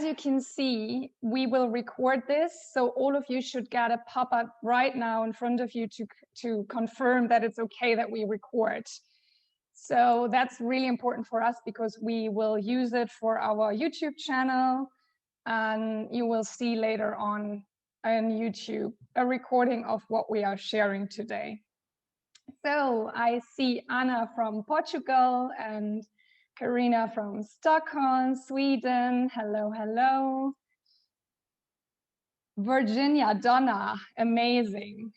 you can see, we will record this. So all of you should get a pop-up right now in front of you to confirm that it's okay that we record. So that's really important for us because we will use it for our YouTube channel, and you will see later on YouTube a recording of what we are sharing today. So I see Anna from Portugal and Karina from Stockholm, Sweden. Hello, hello. Virginia, Donna, amazing.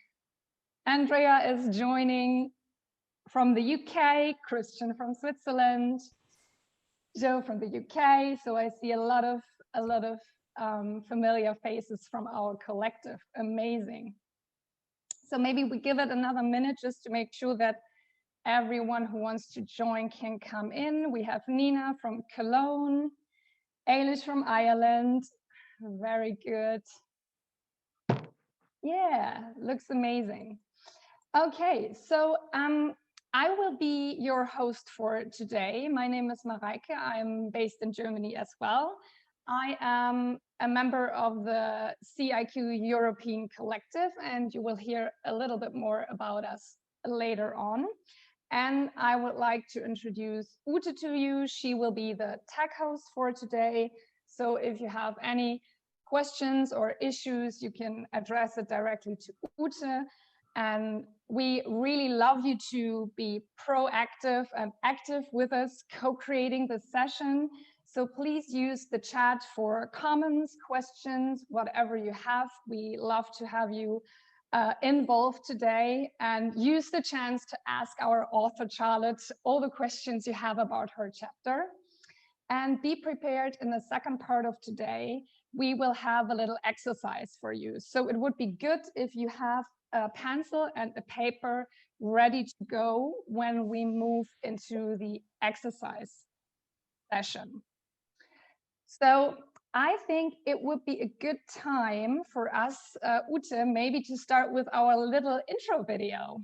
Andrea is joining from the UK, Christian from Switzerland, Joe from the UK. So I see a lot of familiar faces from our collective. Amazing. So maybe we give it another minute just to make sure that everyone who wants to join can come in. We have Nina from Cologne, Ailish from Ireland. Very good. Yeah, looks amazing. Okay, so I will be your host for today. My name is Mareike. I'm based in Germany as well. I am a member of the CIQ European Collective, and you will hear a little bit more about us later on. And I would like to introduce Ute to you. She will be the tech host for today. So if you have any questions or issues, you can address it directly to Ute. And we really love you to be proactive and active with us, co-creating the session. So please use the chat for comments, questions, whatever you have. We love to have you involved today, and use the chance to ask our author, Charlotte, all the questions you have about her chapter. And be prepared in the second part of today. We will have a little exercise for you. So it would be good if you have a pencil and a paper ready to go when we move into the exercise session. So I think it would be a good time for us, Ute, maybe to start with our little intro video.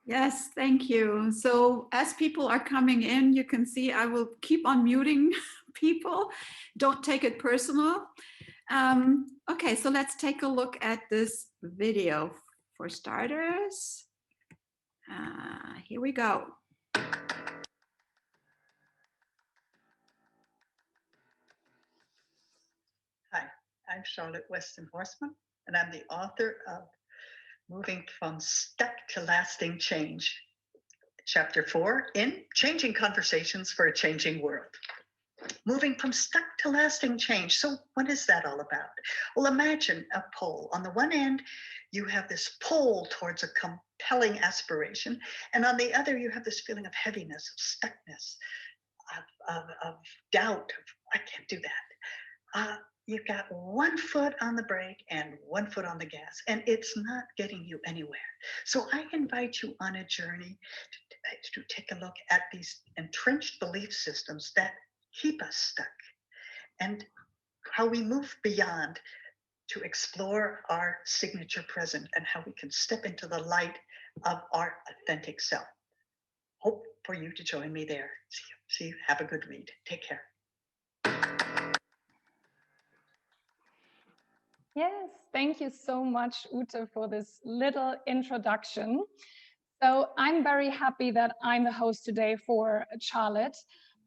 Yes, thank you. So as people are coming in, you can see I will keep on muting people. Don't take it personal. Okay, so let's take a look at this video for starters. Here we go. Hi, I'm Charlotte Weston-Horsmann, and I'm the author of Moving from Stuck to Lasting Change, Chapter 4 in Changing Conversations for a Changing World. Moving from stuck to lasting change. So what is that all about? Well, imagine a pole. On the one end, you have this pull towards a compelling aspiration, and on the other, you have this feeling of heaviness, of stuckness, of doubt, of, I can't do that. You've got one foot on the brake and one foot on the gas, and it's not getting you anywhere. So I invite you on a journey to take a look at these entrenched belief systems that keep us stuck, and how we move beyond to explore our signature present and how we can step into the light of our authentic self. Hope for you to join me there. See you. Have a good read. Take care. Yes, thank you so much, Ute, for this little introduction. So I'm very happy that I'm the host today for Charlotte.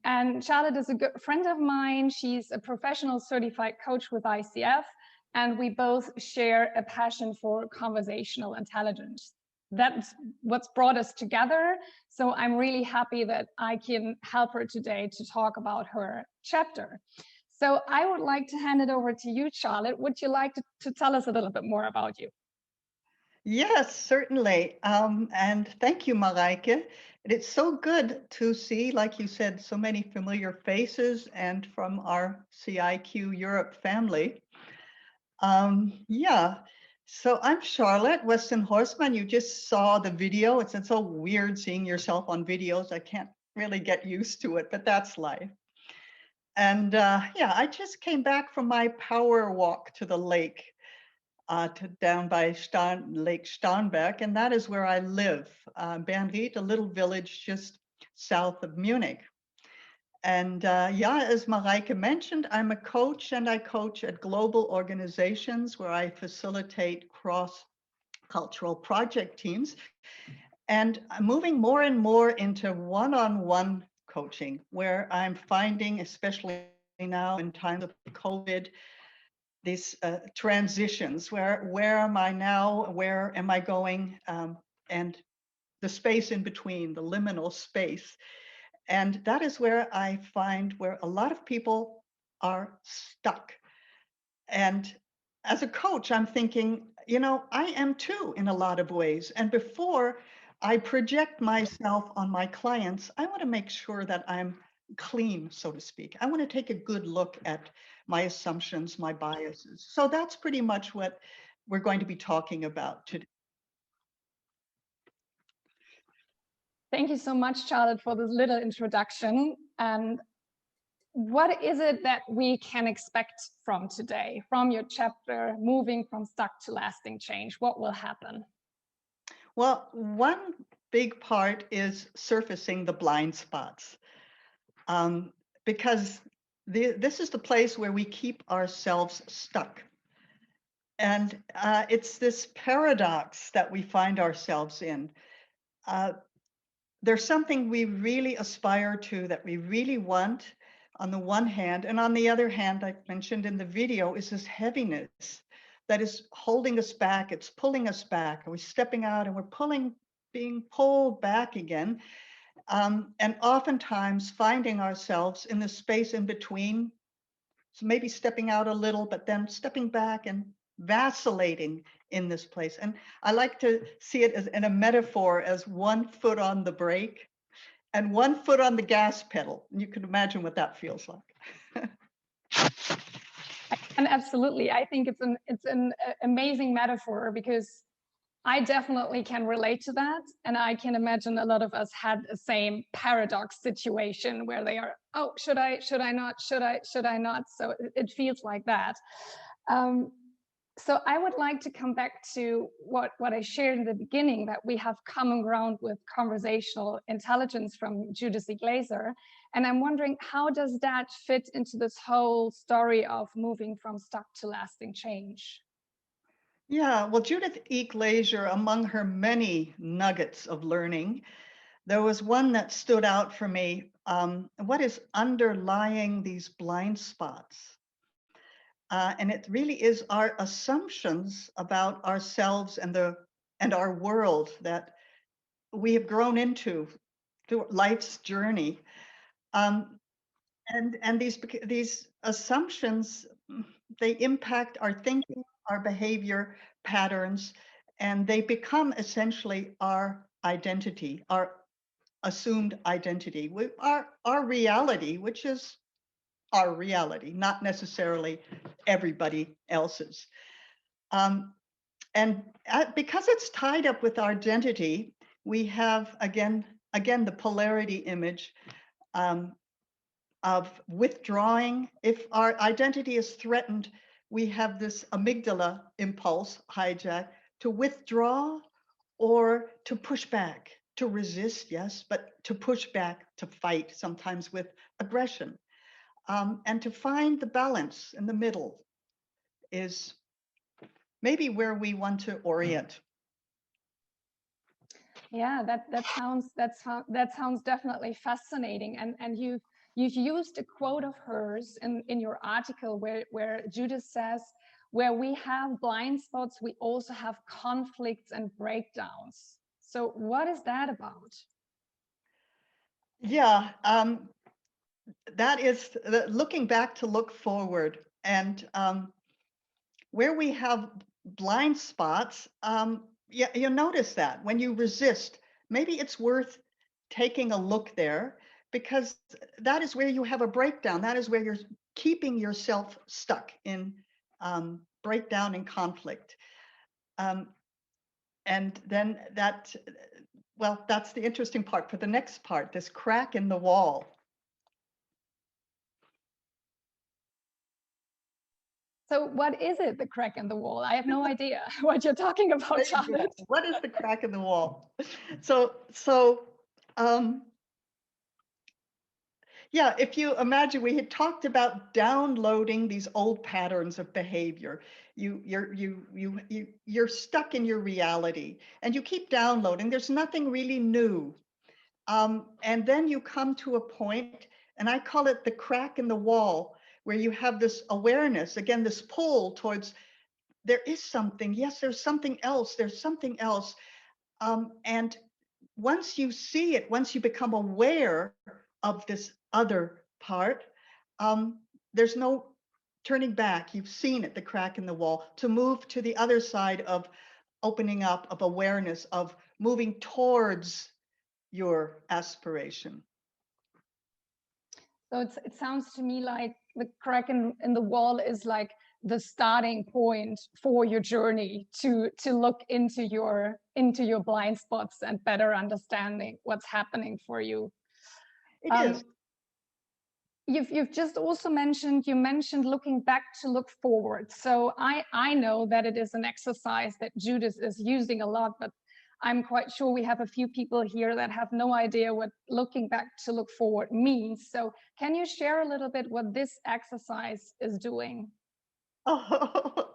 And Charlotte is a good friend of mine. She's a professional certified coach with ICF, and we both share a passion for conversational intelligence. That's what's brought us together. So I'm really happy that I can help her today to talk about her chapter. So I would like to hand it over to you, Charlotte. Would you like to tell us a little bit more about you? Yes, certainly. And thank you, Mareike. It's so good to see, like you said, so many familiar faces and from our CIQ Europe family. Yeah, so I'm Charlotte Weston-Horsmann. You just saw the video. It's so weird seeing yourself on videos. I can't really get used to it, but that's life. And yeah, I just came back from my power walk to the lake, down by Lake Starnberg, and that is where I live, Bernried, a little village just south of Munich. And yeah, as Mareike mentioned, I'm a coach, and I coach at global organizations where I facilitate cross-cultural project teams. And I'm moving more and more into one-on-one coaching, where I'm finding, especially now in times of COVID, these transitions. Where am I now? Where am I going? And the space in between, the liminal space. And that is where I find where a lot of people are stuck. And as a coach, I'm thinking, you know, I am too in a lot of ways. And before I project myself on my clients, I want to make sure that I'm clean, so to speak. I want to take a good look at my assumptions, my biases. So that's pretty much what we're going to be talking about today. Thank you so much, Charlotte, for this little introduction. And what is it that we can expect from today, from your chapter, moving from stuck to lasting change? What will happen? Well, one big part is surfacing the blind spots, because this is the place where we keep ourselves stuck. And it's this paradox that we find ourselves in. There's something we really aspire to, that we really want on the one hand, and on the other hand, I mentioned in the video, is this heaviness that is holding us back. It's pulling us back. We're stepping out and we're being pulled back again. And oftentimes finding ourselves in the space in between. So maybe stepping out a little, but then stepping back and vacillating in this place. And I like to see it as in a metaphor as one foot on the brake and one foot on the gas pedal. And you can imagine what that feels like. And absolutely, I think it's an amazing metaphor, because I definitely can relate to that. And I can imagine a lot of us had the same paradox situation where they are, oh, should I not, should I not? So it feels like that. So I would like to come back to what I shared in the beginning, that we have common ground with conversational intelligence from Judith E. Glaser. And I'm wondering, how does that fit into this whole story of moving from stuck to lasting change? Yeah, well, Judith E. Glaser, among her many nuggets of learning, there was one that stood out for me. What is underlying these blind spots? And it really is our assumptions about ourselves and our world that we have grown into through life's journey. And these assumptions, they impact our thinking, our behavior patterns, and they become essentially our identity, our assumed identity, our reality, which is our reality, not necessarily everybody else's. And because it's tied up with our identity, we have, again, the polarity image of withdrawing. If our identity is threatened, we have this amygdala impulse hijack to withdraw or to push back, to resist, yes, but to push back, to fight, sometimes with aggression. And to find the balance in the middle is maybe where we want to orient. Yeah, that sounds definitely fascinating. And you've used a quote of hers in your article where Judith says, where we have blind spots, we also have conflicts and breakdowns. So what is that about? Yeah, that is looking back to look forward. And where we have blind spots, yeah, you notice that when you resist, maybe it's worth taking a look there, because that is where you have a breakdown. That is where you're keeping yourself stuck in breakdown and conflict. And then that's the interesting part for the next part, this crack in the wall. So what is it, the crack in the wall? I have no idea what you're talking about, Charlotte. What is the crack in the wall? So Yeah, if you imagine, we had talked about downloading these old patterns of behavior. You're stuck in your reality, and you keep downloading. There's nothing really new, and then you come to a point, and I call it the crack in the wall, where you have this awareness, again, this pull towards there is something. Yes, there's something else. There's something else, and once you see it, once you become aware of this other part, there's no turning back. You've seen it, the crack in the wall, to move to the other side of opening up, of awareness, of moving towards your aspiration. So it sounds to me like the crack in the wall is like the starting point for your journey to look into your blind spots and better understanding what's happening for you. It is. You've just also mentioned looking back to look forward. So I know that it is an exercise that Judith is using a lot, but I'm quite sure we have a few people here that have no idea what looking back to look forward means. So can you share a little bit what this exercise is doing? Oh,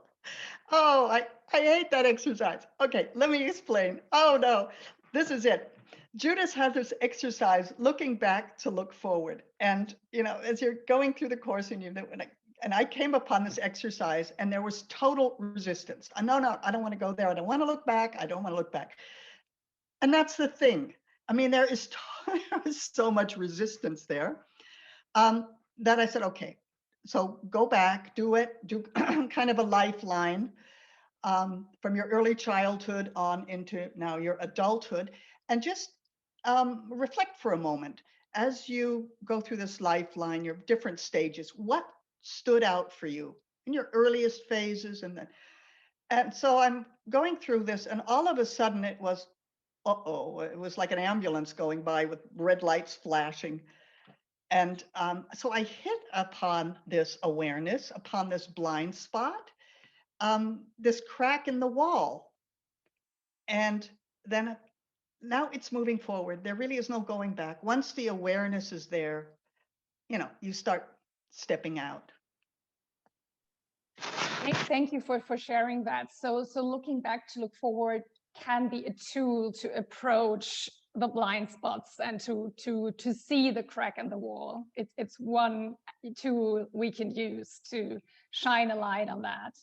oh, I hate that exercise. Okay, let me explain. Oh no, this is it. Judith has this exercise, looking back to look forward. And, you know, as you're going through the course and I came upon this exercise and there was total resistance. No, I don't want to go there. I don't want to look back. I don't want to look back. And that's the thing. I mean, there is so much resistance there that I said, okay, so go back, do kind of a lifeline from your early childhood on into now your adulthood, and just reflect for a moment as you go through this lifeline, your different stages. What stood out for you in your earliest phases, and so I'm going through this, and all of a sudden it was, it was like an ambulance going by with red lights flashing. And so I hit upon this awareness, upon this blind spot, this crack in the wall. And then now it's moving forward. There really is no going back. Once the awareness is there, you know, you start stepping out. Thank you for sharing that. So looking back to look forward can be a tool to approach the blind spots and to see the crack in the wall. It's one tool we can use to shine a light on that.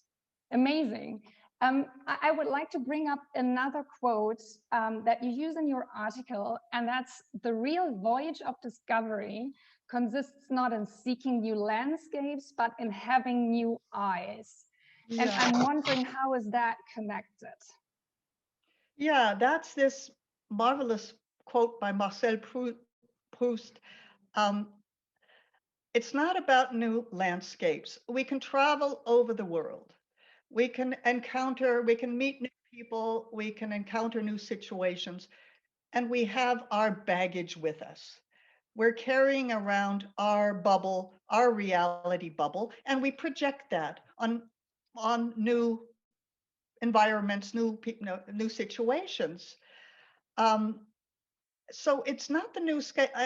Amazing. I would like to bring up another quote that you use in your article, and that's: the real voyage of discovery consists not in seeking new landscapes, but in having new eyes. Yeah. And I'm wondering, how is that connected? Yeah, that's this marvelous quote by Marcel Proust. It's not about new landscapes. We can travel over the world. We can meet new people, we can encounter new situations, and we have our baggage with us. We're carrying around our bubble, our reality bubble, and we project that on new environments, new situations. So it's not the new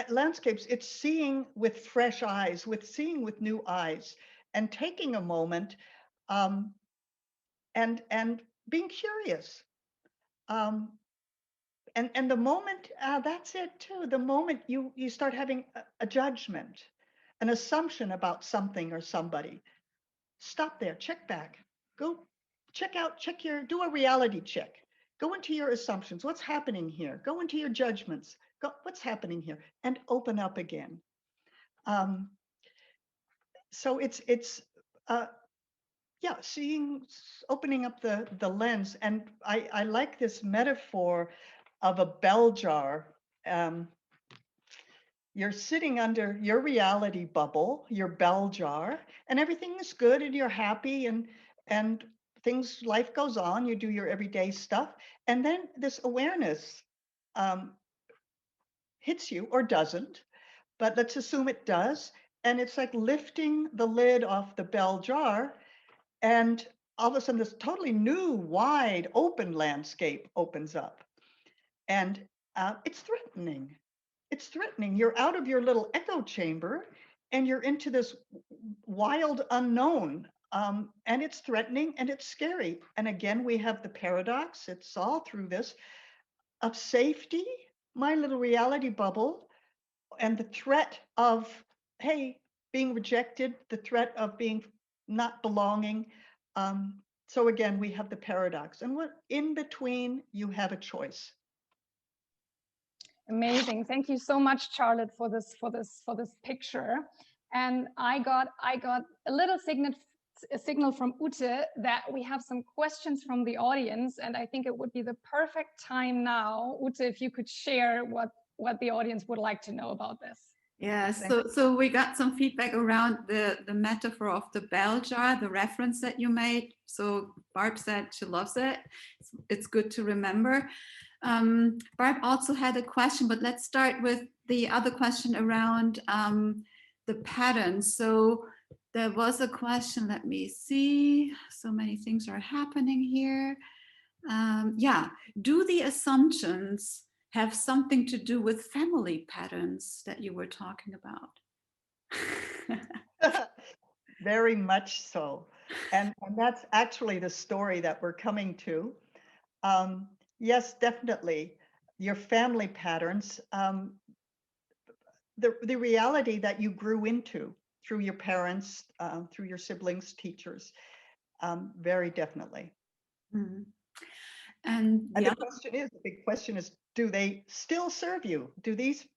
landscapes, it's seeing with fresh eyes, seeing with new eyes, and taking a moment and being curious. And the moment, that's it too. The moment you start having a judgment, an assumption about something or somebody, stop there, check back, go do a reality check. Go into your assumptions. What's happening here? Go into your judgments. What's happening here? And open up again. So it's opening up the lens. And I like this metaphor of a bell jar. You're sitting under your reality bubble, your bell jar, and everything is good and you're happy and life goes on, you do your everyday stuff. And then this awareness hits you, or doesn't, but let's assume it does. And it's like lifting the lid off the bell jar, and all of a sudden this totally new, wide, open landscape opens up. And it's threatening. it's threatening. You're out of your little echo chamber and you're into this wild unknown. And it's threatening and it's scary. And again, we have the paradox, it's all through this, of safety, my little reality bubble, and the threat of, hey, being rejected, the threat of being not belonging. So again, we have the paradox. And what in between, you have a choice. Amazing. Thank you so much, Charlotte, for this picture. And I got a little signal from Ute that we have some questions from the audience, and I think it would be the perfect time now, Ute, if you could share what the audience would like to know about this. Yeah, so we got some feedback around the metaphor of the bell jar, the reference that you made. So Barb said she loves it. It's good to remember. Barb also had a question, but let's start with the other question around the patterns. So there was a question, let me see. So many things are happening here. Yeah, do the assumptions have something to do with family patterns that you were talking about? Very much so. And that's actually the story that we're coming to. Yes, definitely. Your family patterns, the reality that you grew into through your parents, through your siblings, teachers, very definitely. Mm-hmm. And the big question is, do they still serve you? Do these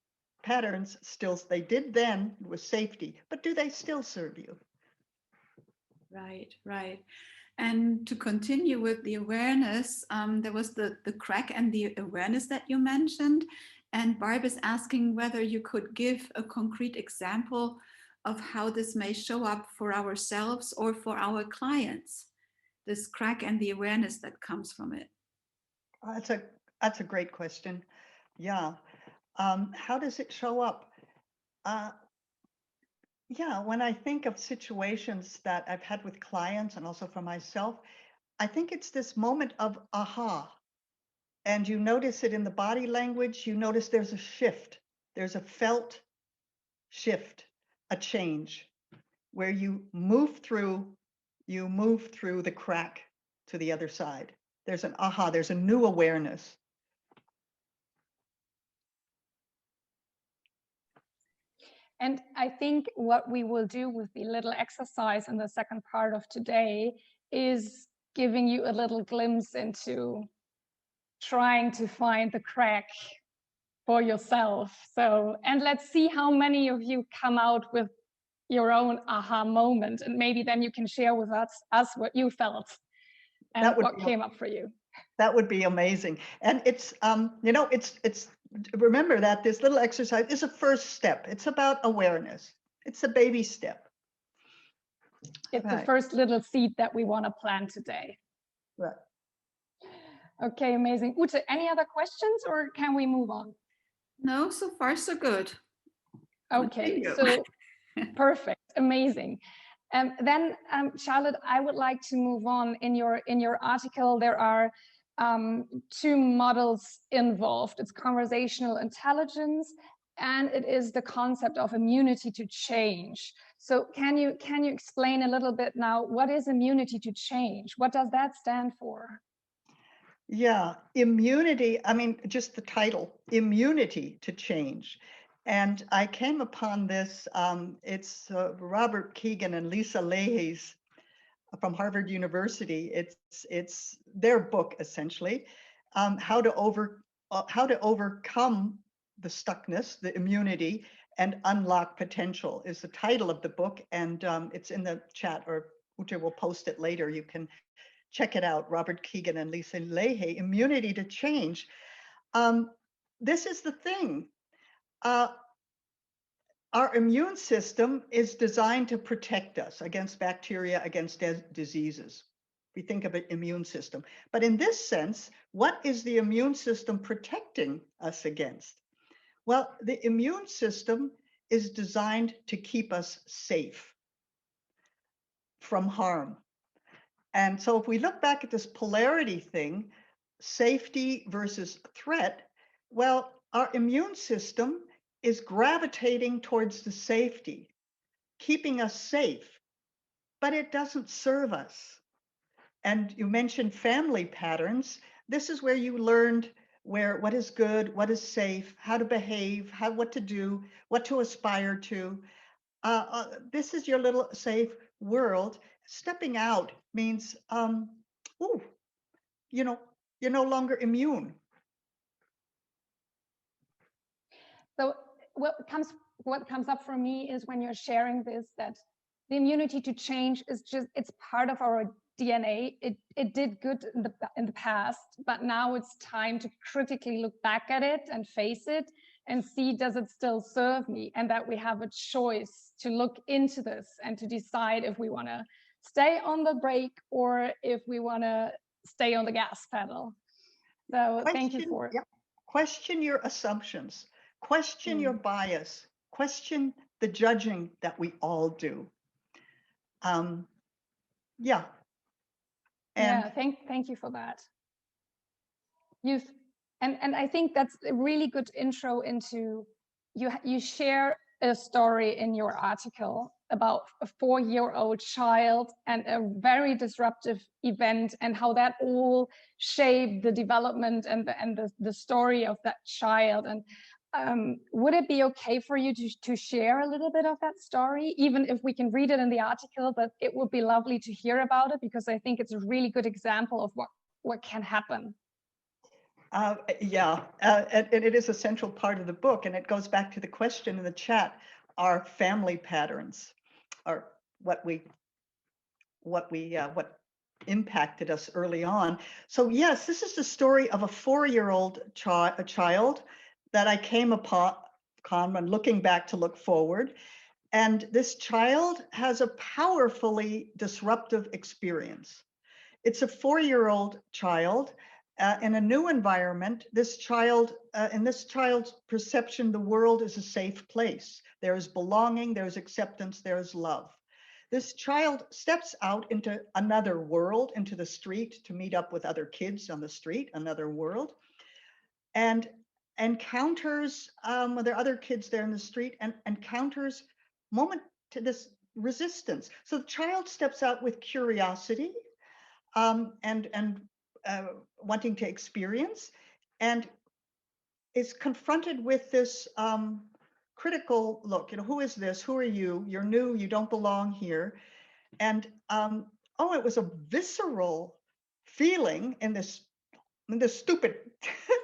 patterns still, they did then with safety, but do they still serve you? Right, right. And to continue with the awareness, there was the crack and the awareness that you mentioned. And Barb is asking whether you could give a concrete example of how this may show up for ourselves or for our clients, this crack and the awareness that comes from it. That's a great question. Yeah. How does it show up? Yeah, when I think of situations that I've had with clients and also for myself, I think it's this moment of aha. And you notice it in the body language. You notice there's a shift. There's a felt shift, a change where you move through the crack to the other side. There's an aha, there's a new awareness. And I think what we will do with the little exercise in the second part of today is giving you a little glimpse into trying to find the crack for yourself. So, and let's see how many of you come out with your own aha moment, and maybe then you can share with us what you felt and what came up for you. That would be amazing. And it's it's remember that this little exercise is a first step. It's about awareness. It's a baby step. It's the first little seed that we want to plant today. Right. Okay, amazing. Ute, any other questions or can we move on? No, so far so good. Okay, so perfect, amazing. Then Charlotte, I would like to move on. In your article, there are two models involved. It's conversational intelligence, and it is the concept of immunity to change. So can you explain a little bit now, what is immunity to change? What does that stand for? Yeah, immunity, I mean, just the title, immunity to change. And I came upon this, it's Robert Keegan and Lisa Leahy's from Harvard University. It's their book, essentially, how to overcome the stuckness, the immunity, and unlock potential is the title of the book. And it's in the chat, or Ute will post it later. You can check it out, Robert Keegan and Lisa Leahy, Immunity to Change. This is the thing. Our immune system is designed to protect us against bacteria, against diseases. We think of it immune system. But in this sense, what is the immune system protecting us against? Well, the immune system is designed to keep us safe from harm. And so if we look back at this polarity thing, safety versus threat, well, our immune system is gravitating towards the safety, keeping us safe, but it doesn't serve us. And you mentioned family patterns. This is where you learned what is good, what is safe, how to behave, what to do, what to aspire to. This is your little safe world. Stepping out means, ooh, you know, you're no longer immune. So what comes up for me is when you're sharing this, that the immunity to change is just, it's part of our DNA. It did good in the past, but now it's time to critically look back at it and face it and see, does it still serve me? And that we have a choice to look into this and to decide if we want to stay on the brake or if we want to stay on the gas pedal. So thank you for it. Question your assumptions, question your bias, question the judging that we all do. Yeah. And yeah, thank you for that. And I think that's a really good intro into, you share a story in your article about a 4-year-old child and a very disruptive event and how that all shaped the development and the story of that child. And would it be okay for you to share a little bit of that story, even if we can read it in the article? But it would be lovely to hear about it, because I think it's a really good example of what can happen. and it is a central part of the book, and it goes back to the question in the chat: our family patterns, or what impacted us early on. So yes, this is the story of a 4-year-old child that I came upon when looking back to look forward. And this child has a powerfully disruptive experience. It's a 4-year-old child in a new environment. This child, in this child's perception, the world is a safe place. There is belonging, there's acceptance, there's love. This child steps out into another world, into the street, to meet up with other kids on the street, another world, and encounters, there are other kids there in the street, and encounters to this resistance. So the child steps out with curiosity and wanting to experience, and is confronted with this critical look. Who is this? Who are you? You're new. You don't belong here. And it was a visceral feeling in this stupid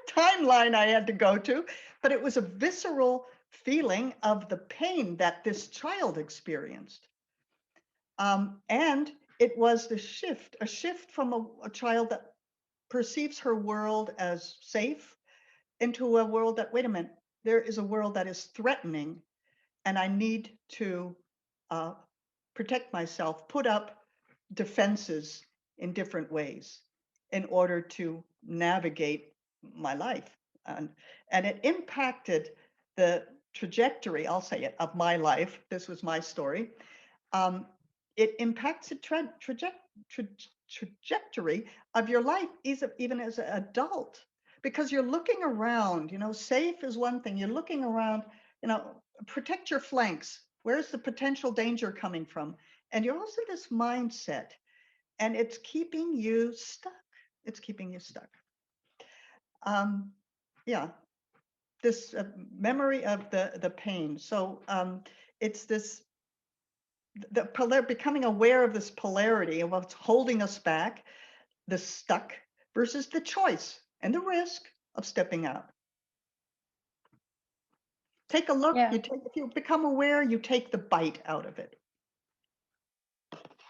timeline I had to go to, but it was a visceral feeling of the pain that this child experienced. And it was a shift from a child that perceives her world as safe into a world that, wait a minute, there is a world that is threatening, and I need to protect myself, put up defenses in different ways in order to navigate my life. And it impacted the trajectory, I'll say it, of my life. This was my story. It impacts the trajectory of your life, even as an adult, because you're looking around. Safe is one thing. You're looking around, protect your flanks. Where's the potential danger coming from? And you're also this mindset, and it's keeping you stuck. It's keeping you stuck. This memory of the pain. So it's this, becoming aware of this polarity of what's holding us back, the stuck versus the choice and the risk of stepping out. Take a look. Yeah. If you become aware, you take the bite out of it.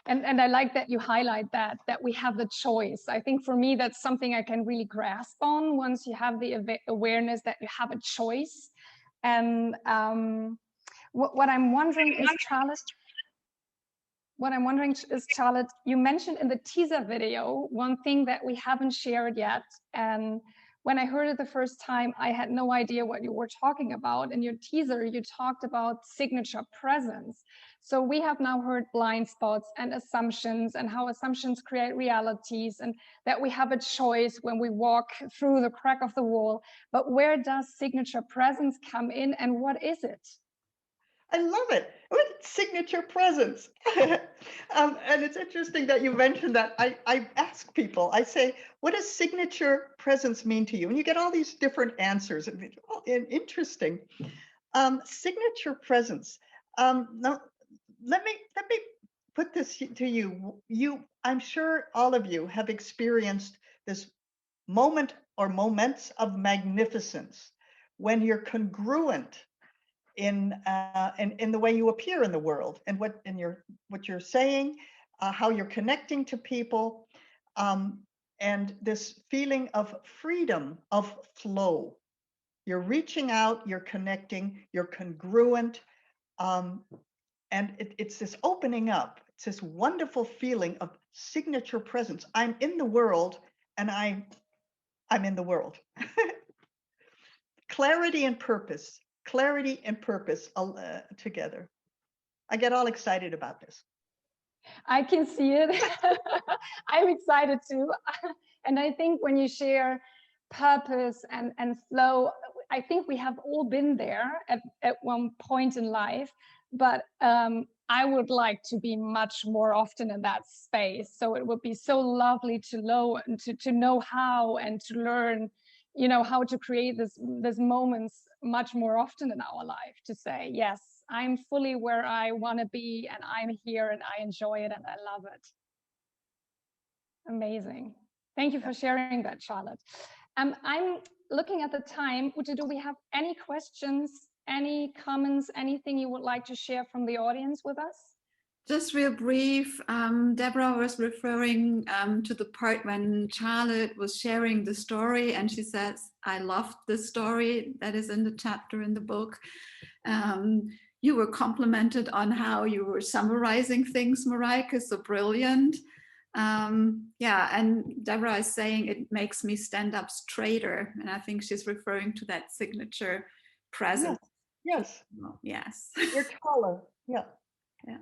And I like that you highlight that we have the choice. I think for me, that's something I can really grasp on once you have the awareness that you have a choice. And what I'm wondering is, Charlotte, you mentioned in the teaser video one thing that we haven't shared yet, and when I heard it the first time, I had no idea what you were talking about. In your teaser, you talked about signature presence. So we have now heard blind spots and assumptions and how assumptions create realities, and that we have a choice when we walk through the crack of the wall. But where does signature presence come in, and what is it? I love it. What signature presence? And it's interesting that you mentioned that. I ask people, I say, what does signature presence mean to you? And you get all these different answers. And interesting. Signature presence. Now, let me put this to you. I'm sure all of you have experienced this moment or moments of magnificence when you're congruent in the way you appear in the world, and what you're saying, how you're connecting to people, and this feeling of freedom, of flow. You're reaching out, you're connecting, you're congruent, and it's this opening up. It's this wonderful feeling of signature presence. I'm in the world, and I'm in the world. Clarity and purpose. Clarity and purpose together. I get all excited about this. I can see it. I'm excited too. And I think when you share purpose and flow, I think we have all been there at one point in life, but I would like to be much more often in that space. So it would be so lovely to know how, and to learn, how to create this moments much more often in our life, to say, yes, I'm fully where I want to be, and I'm here, and I enjoy it, and I love it. Amazing. Thank you for sharing that, Charlotte. I'm looking at the time. Ute, do we have any questions, any comments, anything you would like to share from the audience with us? Just real brief, Deborah was referring to the part when Charlotte was sharing the story, and she says, I loved the story that is in the chapter in the book. You were complimented on how you were summarizing things, Mareike, so brilliant. Yeah, and Deborah is saying it makes me stand up straighter, and I think she's referring to that signature presence. Yes. Yes. You're taller. Yeah. Yeah.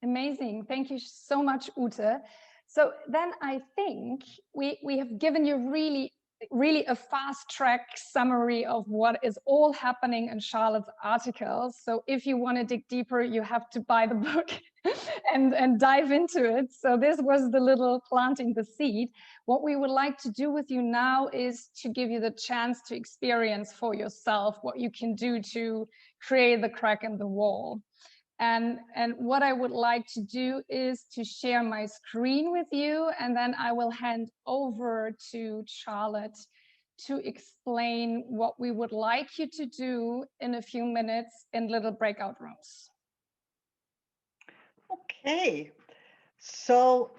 Amazing. Thank you so much, Ute. So then I think we have given you really a fast track summary of what is all happening in Charlotte's articles. So if you want to dig deeper, you have to buy the book and dive into it. So this was the little planting the seed. What we would like to do with you now is to give you the chance to experience for yourself what you can do to create the crack in the wall. And what I would like to do is to share my screen with you, and then I will hand over to Charlotte to explain what we would like you to do in a few minutes in little breakout rooms. Okay, so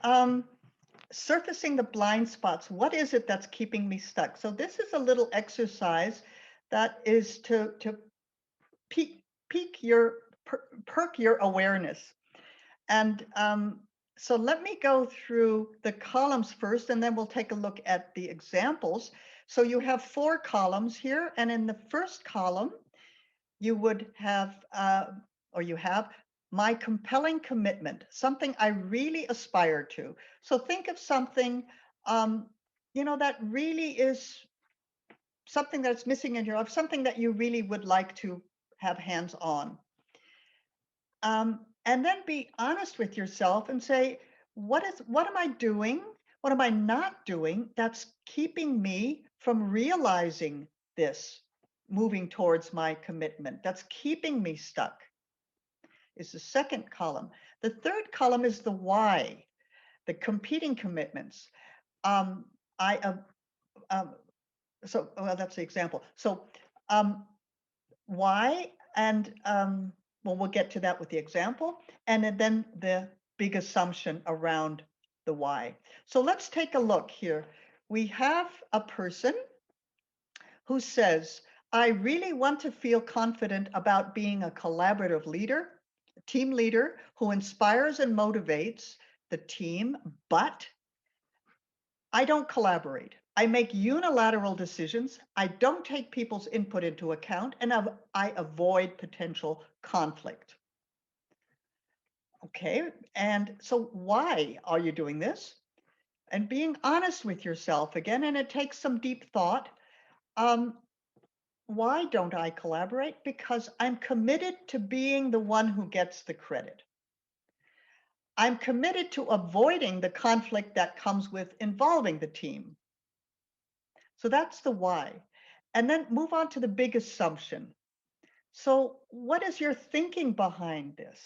surfacing the blind spots. What is it that's keeping me stuck? So this is a little exercise that is to perk your awareness. And so let me go through the columns first, and then we'll take a look at the examples. So you have 4 columns here, and in the first column, you would have, you have my compelling commitment, something I really aspire to. So think of something, that really is something that's missing in your life, something that you really would like to have hands on. And then be honest with yourself and say, what am I doing? What am I not doing that's keeping me from realizing this, moving towards my commitment? That's keeping me stuck. Is the second column. The third column is the why, the competing commitments. So that's the example. So why, and well, we'll get to that with the example, and then the big assumption around the why. So let's take a look here. We have a person who says, I really want to feel confident about being a collaborative leader, a team leader who inspires and motivates the team, but I don't collaborate. I make unilateral decisions. I don't take people's input into account, and I avoid potential conflict. Okay, and so why are you doing this? And being honest with yourself again, and it takes some deep thought. Why don't I collaborate? Because I'm committed to being the one who gets the credit. I'm committed to avoiding the conflict that comes with involving the team. So that's the why. And then move on to the big assumption. So what is your thinking behind this?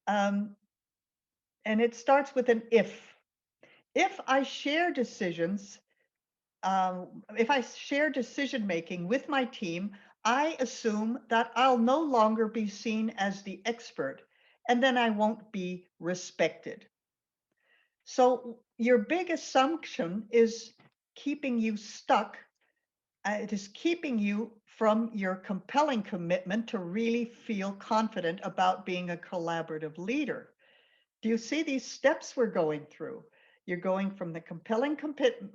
And it starts with an if. If I share decisions, if I share decision making with my team, I assume that I'll no longer be seen as the expert, and then I won't be respected. So your big assumption is keeping you stuck. It is keeping you from your compelling commitment to really feel confident about being a collaborative leader. Do you see these steps we're going through? You're going from the compelling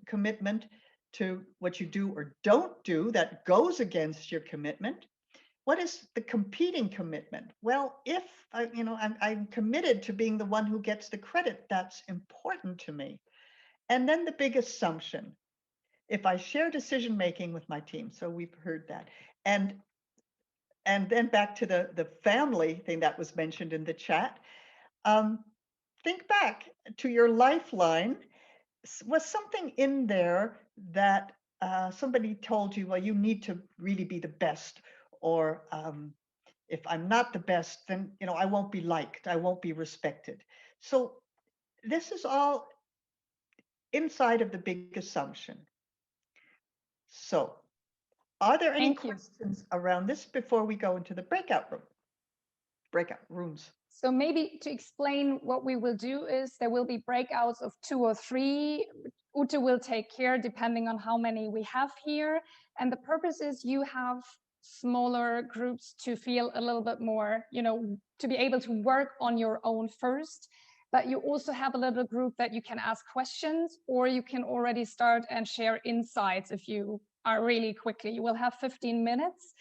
commitment to what you do or don't do that goes against your commitment. What is the competing commitment? Well, if I'm committed to being the one who gets the credit, that's important to me. And then the big assumption, if I share decision making with my team, so we've heard that. And then back to the family thing that was mentioned in the chat. Think back to your lifeline. Was something in there that somebody told you, well, you need to really be the best, or if I'm not the best, then I won't be liked, I won't be respected. So this is all inside of the big assumption. So are there any questions around this before we go into the breakout rooms? So maybe to explain what we will do is there will be breakouts of 2 or 3. Ute will take care depending on how many we have here. And the purpose is you have smaller groups to feel a little bit more, to be able to work on your own first. But you also have a little group that you can ask questions, or you can already start and share insights if you are really quickly. You will have 15 minutes.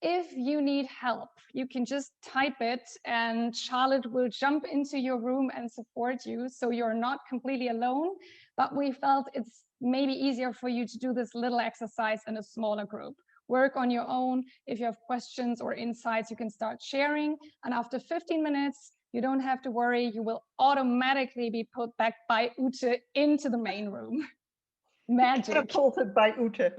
If you need help, you can just type it and Charlotte will jump into your room and support you. So you're not completely alone, but we felt it's maybe easier for you to do this little exercise in a smaller group. Work on your own. If you have questions or insights, you can start sharing. And after 15 minutes, you don't have to worry. You will automatically be put back by Ute into the main room. Magic. Catapulted by Ute.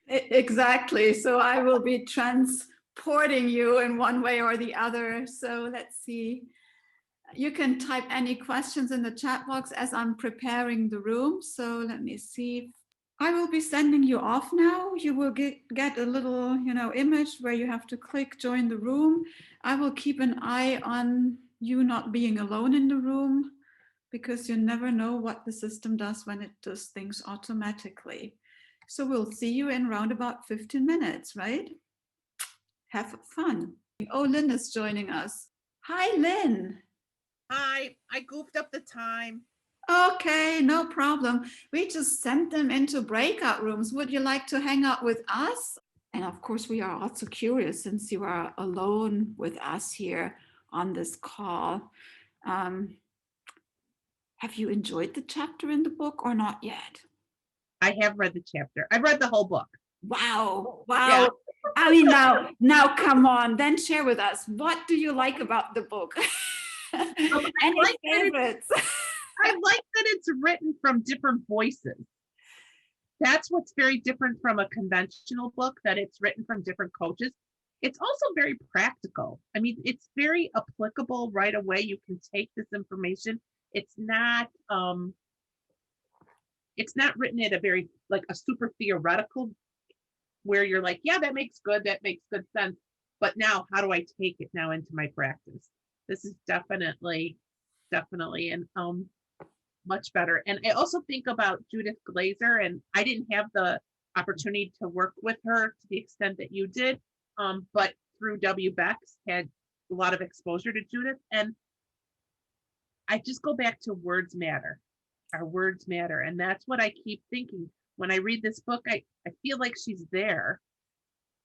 Exactly. So I will be transporting you in one way or the other. So let's see. You can type any questions in the chat box as I'm preparing the room. So let me see. I will be sending you off now. You will get a little, image where you have to click join the room. I will keep an eye on you not being alone in the room, because you never know what the system does when it does things automatically. So we'll see you in round about 15 minutes, right? Have fun. Oh, Lynn is joining us. Hi, Lynn. Hi, I goofed up the time. Okay, no problem. We just sent them into breakout rooms. Would you like to hang out with us? And of course, we are also curious, since you are alone with us here on this call. Have you enjoyed the chapter in the book or not yet? I have read the chapter. I've read the whole book. Wow. Yeah. I mean, now come on, then share with us. What do you like about the book? Any favorites? I like that it's written from different voices. That's what's very different from a conventional book, that it's written from different coaches. It's also very practical. I mean, it's very applicable right away. You can take this information. It's not written at a very, like, a super theoretical, where you're like, yeah, that makes good sense. But now, how do I take it now into my practice? This is definitely and much better. And I also think about Judith Glaser, and I didn't have the opportunity to work with her to the extent that you did, but through W. Beck's had a lot of exposure to Judith. And I just go back to words matter. our words matter. And that's what I keep thinking. When I read this book, I feel like she's there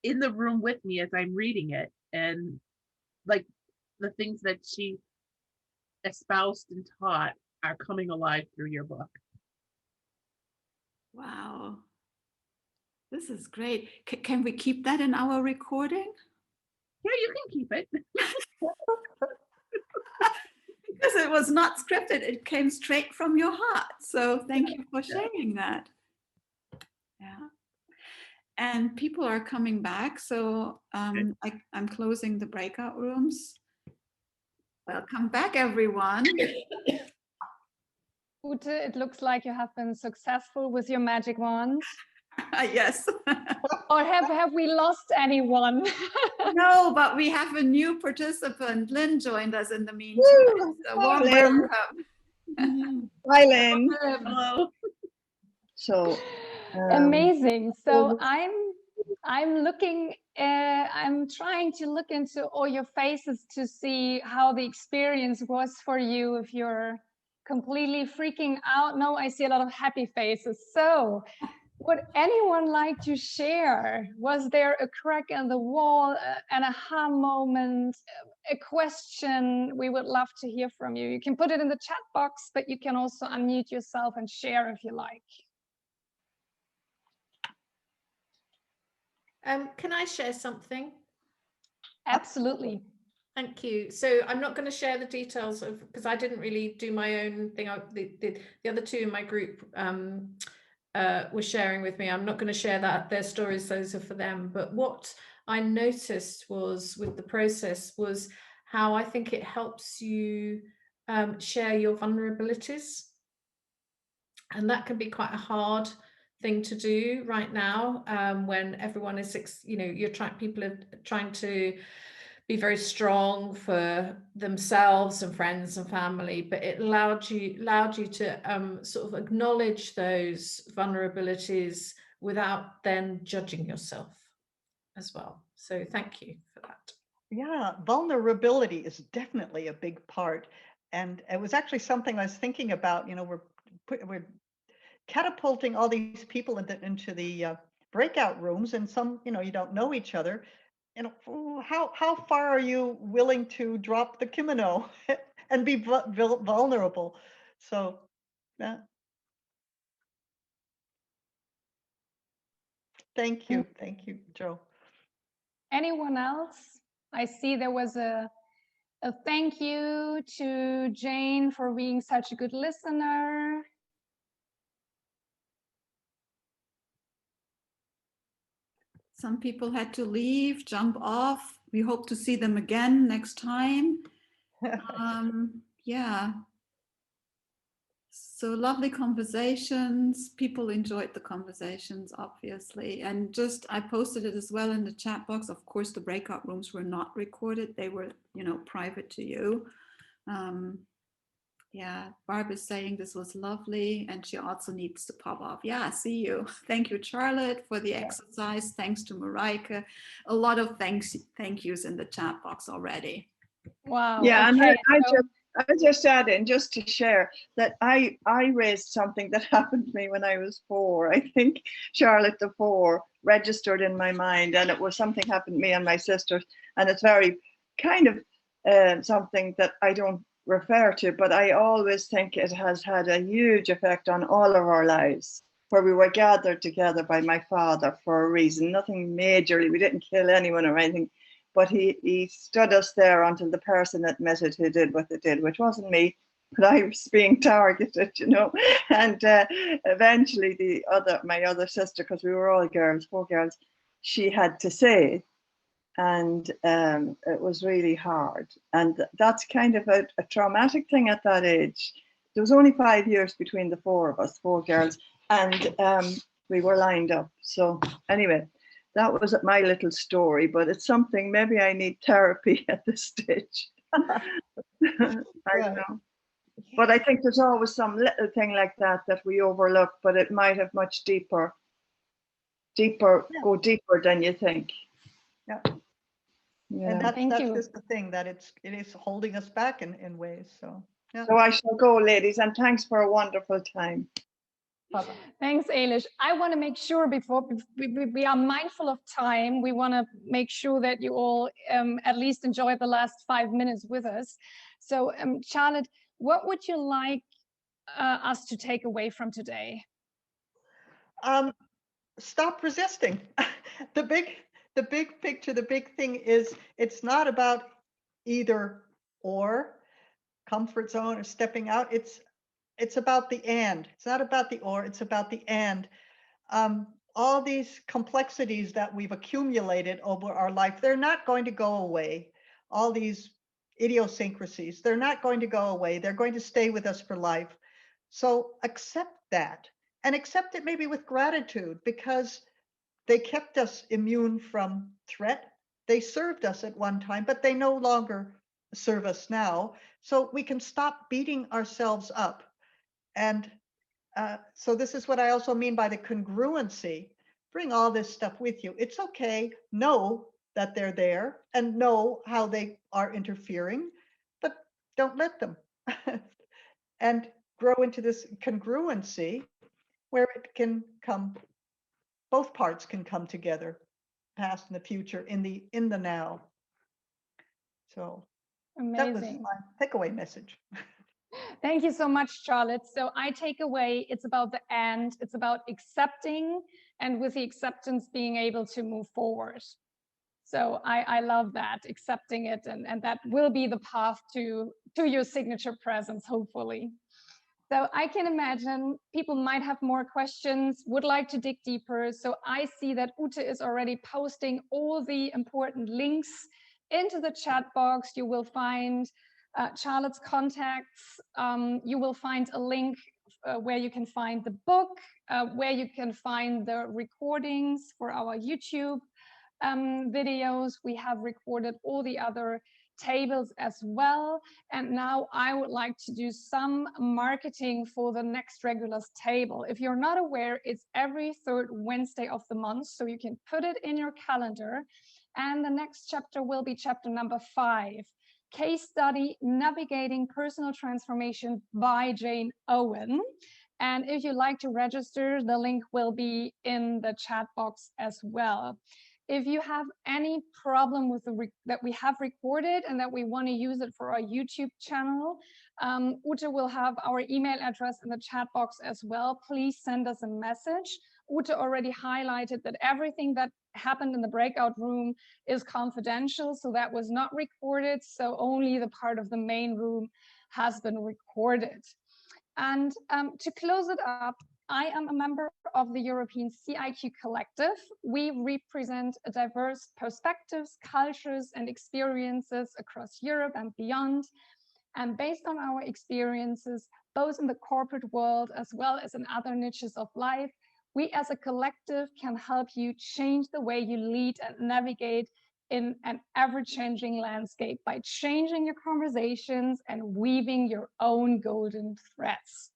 in the room with me as I'm reading it. And like the things that she espoused and taught are coming alive through your book. Wow. This is great. Can we keep that in our recording? Yeah, you can keep it. Because it was not scripted. It came straight from your heart. So thank you for sharing that. Yeah. And people are coming back. So I'm closing the breakout rooms. Welcome back, everyone. Ute, it looks like you have been successful with your magic wand. Yes. Or have we lost anyone? No, but we have a new participant. Lynn joined us in the meantime. So warm welcome. Hi, Lynn. Hello. So Amazing. So I'm looking. I'm trying to look into all your faces to see how the experience was for you. If you're completely freaking out, no, I see a lot of happy faces. So, would anyone like to share? Was there a crack in the wall, an aha moment, a question? We would love to hear from you. You can put it in the chat box, but you can also unmute yourself and share if you like. Can I share something? Absolutely. Thank you. So I'm not going to share the details of, because I didn't really do my own thing. The other two in my group were sharing with me. I'm not going to share their stories. Those are for them. But what I noticed was with the process was how I think it helps you share your vulnerabilities. And that can be quite a hard thing to do right now when everyone is, people are trying to be very strong for themselves and friends and family, but it allowed you to sort of acknowledge those vulnerabilities without then judging yourself as well. So thank you for that. Yeah, vulnerability is definitely a big part. And it was actually something I was thinking about. We're catapulting all these people into the breakout rooms, and some, you don't know each other. How far are you willing to drop the kimono and be vulnerable? So, yeah. Thank you, Joe. Anyone else? I see there was a thank you to Jane for being such a good listener. Some people had to leave, jump off. We hope to see them again next time. Yeah. So lovely conversations. People enjoyed the conversations, obviously. And I posted it as well in the chat box. Of course, the breakout rooms were not recorded. They were, private to you. Yeah, Barb is saying this was lovely, and she also needs to pop off. Yeah, see you. Thank you, Charlotte, for the exercise. Thanks to Marijke. A lot of thank yous in the chat box already. Wow. Yeah, okay, and I just add in just to share that I raised something that happened to me when I was 4. I think Charlotte the 4 registered in my mind, and it was something happened to me and my sisters, and it's very kind of something that I don't refer to, but I always think it has had a huge effect on all of our lives, where we were gathered together by my father for a reason, nothing majorly. We didn't kill anyone or anything, but he stood us there until the person admitted who did what they did, which wasn't me, but I was being targeted, and eventually my other sister, because we were all girls, 4 girls, she had to say. And it was really hard. And that's kind of a traumatic thing at that age. There was only 5 years between the 4 of us, 4 girls, and we were lined up. So anyway, that was my little story, but it's something, maybe I need therapy at this stage. I don't know. But I think there's always some little thing like that we overlook, but it might have much go deeper than you think. Yeah. Yeah. And that's just the thing, that it is holding us back in ways. So Yeah. So I shall go, ladies, and thanks for a wonderful time. Bye-bye. Thanks, Ailish. I want to make sure before we are mindful of time, we want to make sure that you all at least enjoy the last 5 minutes with us. So Charlotte, what would you like us to take away from today? Stop resisting. The big picture, the big thing is it's not about either or, comfort zone or stepping out. It's about the and. It's not about the or, it's about the and. All these complexities that we've accumulated over our life, they're not going to go away. All these idiosyncrasies, they're not going to go away. They're going to stay with us for life. So accept that, and accept it maybe with gratitude, because they kept us immune from threat. They served us at one time, but they no longer serve us now. So we can stop beating ourselves up. And so this is what I also mean by the congruency. Bring all this stuff with you. It's okay. Know that they're there and know how they are interfering, but don't let them. And grow into this congruency where it can come, both parts can come together, past and the future, in the now. So Amazing. that was my takeaway message. Thank you so much, Charlotte. So I take away, it's about the and, it's about accepting, and with the acceptance being able to move forward. So I love that, accepting it, and that will be the path to your signature presence, hopefully. So I can imagine people might have more questions, would like to dig deeper. So I see that Ute is already posting all the important links into the chat box. You will find Charlotte's contacts. You will find a link where you can find the book, where you can find the recordings for our YouTube videos. We have recorded all the other tables as well. And now I would like to do some marketing for the next Regulars table. If you're not aware, it's every third Wednesday of the month, so you can put it in your calendar. And the next chapter will be chapter number 5, Case Study Navigating Personal Transformation by Jane Owen. And if you'd like to register, the link will be in the chat box as well. If you have any problem with that we have recorded and that we want to use it for our YouTube channel, Ute will have our email address in the chat box as well. Please send us a message. Ute already highlighted that everything that happened in the breakout room is confidential, so that was not recorded. So only the part of the main room has been recorded. And to close it up, I am a member of the European CIQ Collective. We represent diverse perspectives, cultures, and experiences across Europe and beyond. And based on our experiences, both in the corporate world as well as in other niches of life, we as a collective can help you change the way you lead and navigate in an ever-changing landscape by changing your conversations and weaving your own golden threads.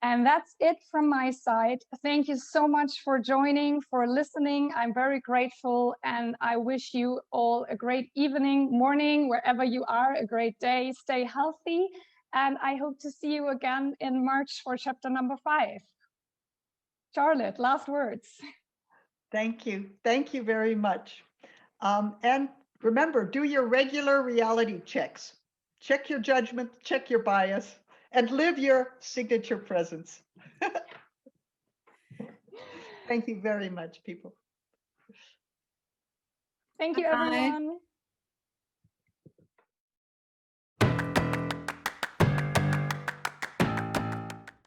And that's it from my side. Thank you so much for joining, for listening. I'm very grateful, and I wish you all a great evening, morning, wherever you are, a great day. Stay healthy, and I hope to see you again in March for chapter number 5. Charlotte, last words. Thank you. Thank you very much. And remember, do your regular reality checks. Check your judgment, check your bias, and live your signature presence. Thank you very much, people. Thank you, Bye. everyone.